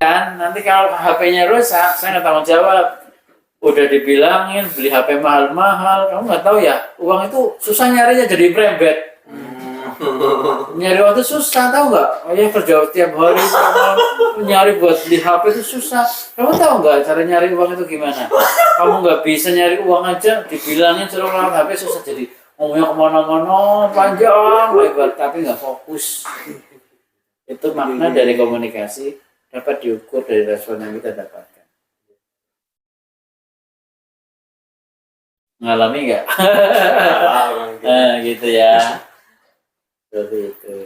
kan nanti kalau HP-nya rusak saya nggak tanggung jawab. Udah dibilangin beli HP mahal-mahal, kamu nggak tahu ya uang itu susah nyarinya jadi brembet. Nyari uang itu susah, tahu nggak? Ya kerja tiap hari nyari buat beli HP itu susah. Kamu tahu nggak cara nyari uang itu gimana? Kamu nggak bisa nyari uang aja dibilangin suruh lewat HP susah, jadi ngomongnya kemana-mana panjang lebar tapi nggak fokus. Itu makna dari komunikasi dapat diukur dari respon yang kita dapatkan. Ngalami nggak? Gitu ya. Seperti itu.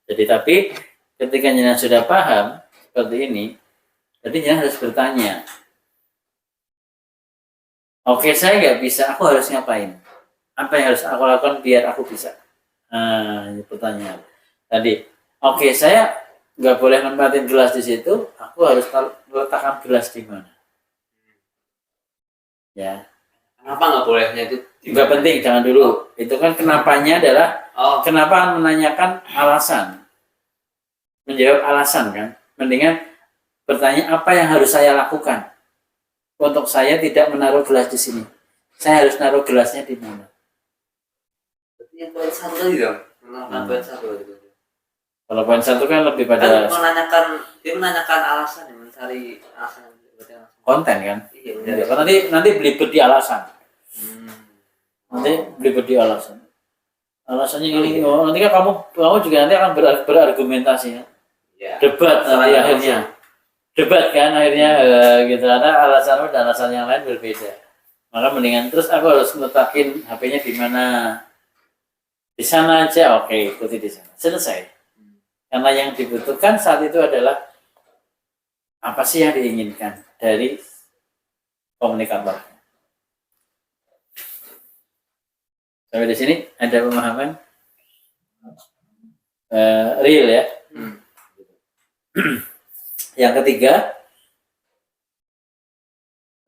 Jadi tapi ketika Nina sudah paham seperti ini, jadi Nina harus bertanya. Oke, saya nggak bisa, aku harus ngapain? Apa yang harus aku lakukan biar aku bisa? Ini pertanyaan. Tadi, oke, saya nggak boleh nempatin gelas di situ, aku harus letakkan gelas di mana? Ya. Kenapa nggak bolehnya itu? Nggak penting, jangan dulu. Itu kan kenapanya adalah kenapa menanyakan alasan, menjawab alasan kan. Mendingan bertanya apa yang harus saya lakukan untuk saya tidak menaruh gelas di sini. Saya harus naruh gelasnya di mana? Yang poin satu tadi dong, poin satu gitu. Kalau poin satu kan lebih pada menanyakan alasan, mencari alasan konten kan. Iya. Nanti belibet di alasan. Nanti belibet di alasan. Alasannya ini, nanti kan kamu juga nanti akan berargumentasi ya. Ya. Debat nanti akhirnya. Debat kan akhirnya gitu. Ada alasan dan alasan yang lain berbeda. Maka mendingan terus aku harus ngetakin HP-nya di mana. Di sana aja, oke, ikuti di sana. Selesai. Karena yang dibutuhkan saat itu adalah apa sih yang diinginkan dari komunikator. Sampai di sini ada pemahaman real ya. Yang ketiga,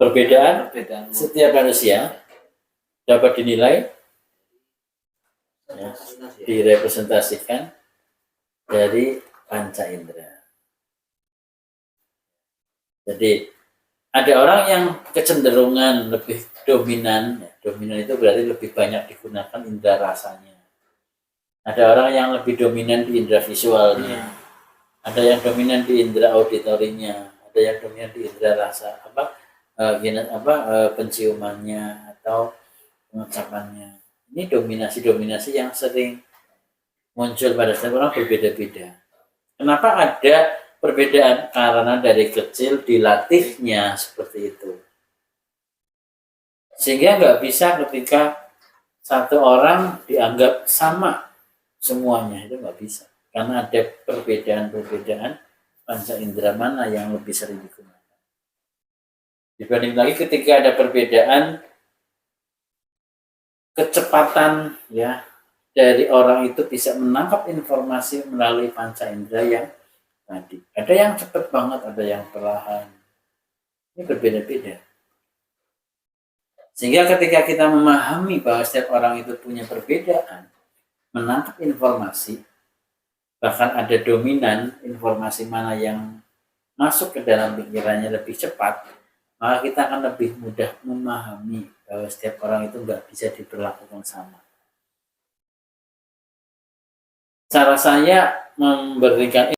perbedaan setiap manusia dapat dinilai, ya, direpresentasikan dari panca indera. Jadi ada orang yang kecenderungan lebih dominan, ya, dominan itu berarti lebih banyak digunakan indera rasanya. Ada orang yang lebih dominan di indera visualnya, ada yang dominan di indera auditorinya, ada yang dominan di indera rasa penciumannya atau pengecapannya. Ini dominasi yang sering muncul pada setiap orang berbeda-beda. Kenapa ada perbedaan? Karena dari kecil dilatihnya seperti itu. Sehingga nggak bisa ketika satu orang dianggap sama semuanya, itu nggak bisa. Karena ada perbedaan panca indera mana yang lebih sering digunakan. Dibanding lagi ketika ada perbedaan kecepatan ya dari orang itu bisa menangkap informasi melalui panca indera yang tadi. Ada yang cepat banget, ada yang perlahan. Ini berbeda-beda. Sehingga ketika kita memahami bahwa setiap orang itu punya perbedaan, menangkap informasi, bahkan ada dominan informasi mana yang masuk ke dalam pikirannya lebih cepat, maka kita akan lebih mudah memahami bahwa setiap orang itu nggak bisa diperlakukan sama. Cara saya memberikan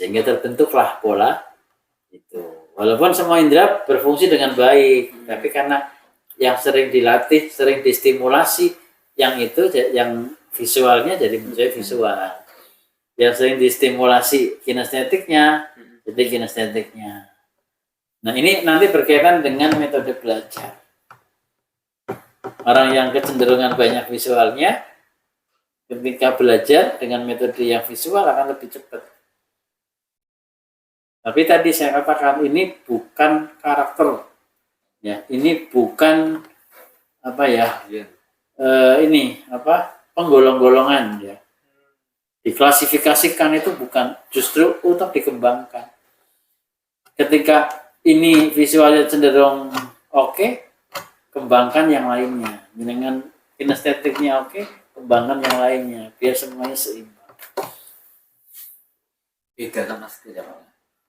sehingga terbentuklah pola itu. Walaupun semua indera berfungsi dengan baik, tapi karena yang sering dilatih, sering distimulasi, yang itu yang visualnya jadi menjadi visual. Yang sering distimulasi kinestetiknya, jadi kinestetiknya. Nah, ini nanti berkaitan dengan metode belajar. Orang yang kecenderungan banyak visualnya, ketika belajar dengan metode yang visual akan lebih cepat. Tapi tadi saya katakan ini bukan karakter, ya, ini bukan apa ya, ini apa penggolong-golongan, ya. Diklasifikasikan itu bukan, justru untuk dikembangkan. Ketika ini visualnya cenderung oke, kembangkan yang lainnya. Dengan kinestetiknya oke, kembangkan yang lainnya biar semuanya seimbang. Beda kan mas tidak.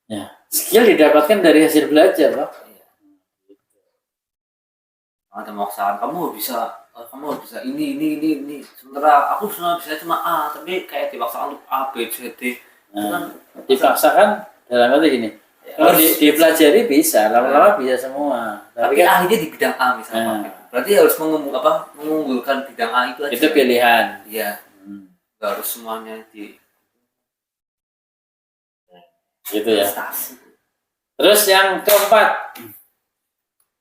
Ya, skill didapatkan dari hasil belajar, loh. Iya. Ada maksaan kamu bisa ini. Sementara aku cuma bisa cuma A, tapi kayak dipaksakan untuk A, B, C, D. Nah, dipaksakan dalam arti gini. Kalau dipelajari bisa, lama-lama bisa semua. Tapi kan, ahlinya di bidang A misalnya. Berarti harus mengunggulkan bidang A itu aja. itu pilihan. Iya. Nggak harus semuanya di gitu ya. prestasi. Terus yang keempat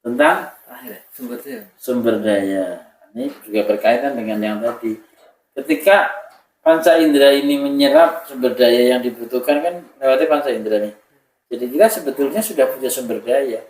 tentang Terakhir sumber daya. Ini juga berkaitan dengan yang tadi. Ketika panca indera ini menyerap sumber daya yang dibutuhkan kan lewati panca indera nih. Jadi kita sebetulnya sudah punya sumber daya.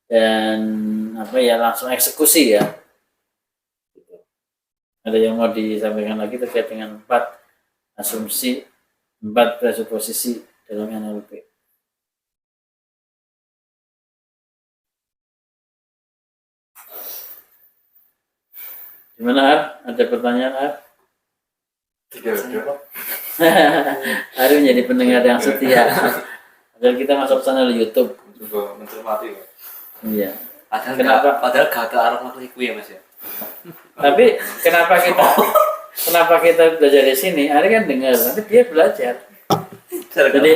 Dan apa ya, langsung eksekusi ya. Ada yang mau disampaikan lagi terkait dengan 4 asumsi, 4 presuposisi dalam NLP? Gimana Ar? Ada pertanyaan Ar? Tidak. Ar menjadi pendengar yang setia. Padahal kita masuk channel YouTube. Juga mencermati Pak. Iya. Padahal gak ada arah makhluk ya mas ya. Tapi kenapa kita belajar di sini? Ari kan dengar, nanti dia belajar. Jadi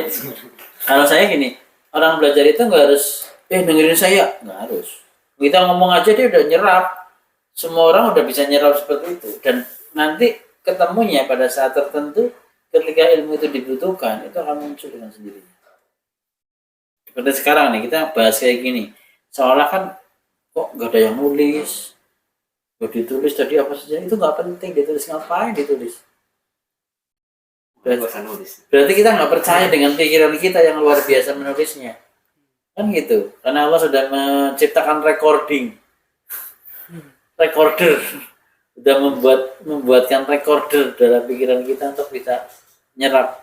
kalau saya gini, orang belajar itu nggak harus dengerin saya, nggak harus. Kita ngomong aja dia udah nyerap. Semua orang udah bisa nyerap seperti itu. Dan nanti ketemunya pada saat tertentu, ketika ilmu itu dibutuhkan, itu akan muncul dengan sendirinya. Seperti sekarang nih kita bahas kayak gini, seolah kan kok nggak ada yang nulis, nggak ditulis tadi apa saja, itu nggak penting ditulis, ngapain ditulis? Berarti kita nggak percaya dengan pikiran kita yang luar biasa menulisnya, kan gitu? Karena Allah sudah menciptakan recorder, sudah membuatkan recorder dalam pikiran kita untuk bisa nyerap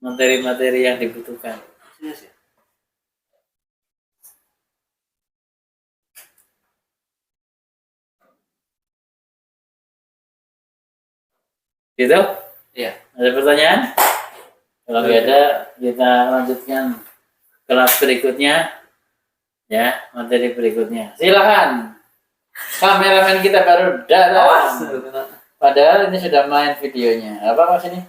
materi-materi yang dibutuhkan. Yes, ya. Gitu? Iya. Ada pertanyaan? Kalau nggak ada, kita lanjutkan kelas berikutnya ya, materi berikutnya. Silakan. Kameramen kita baru datang. Padahal ini sudah main videonya. Apa Mas ini?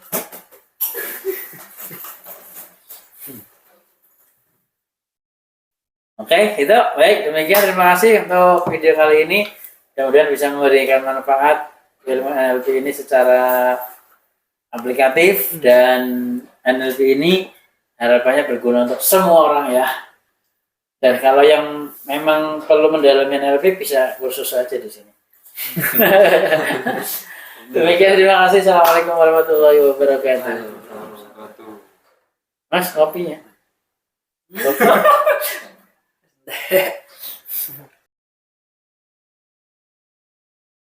Oke, itu baik. Demikian terima kasih untuk video kali ini. Mudah-mudahan bisa memberikan manfaat ilmu NLP ini secara aplikatif, dan NLP ini harapannya berguna untuk semua orang ya. Dan kalau yang memang perlu mendalami NLP bisa kursus aja di sini. Demikian terima kasih. Assalamualaikum warahmatullahi wabarakatuh. Mas kopinya. Kopi.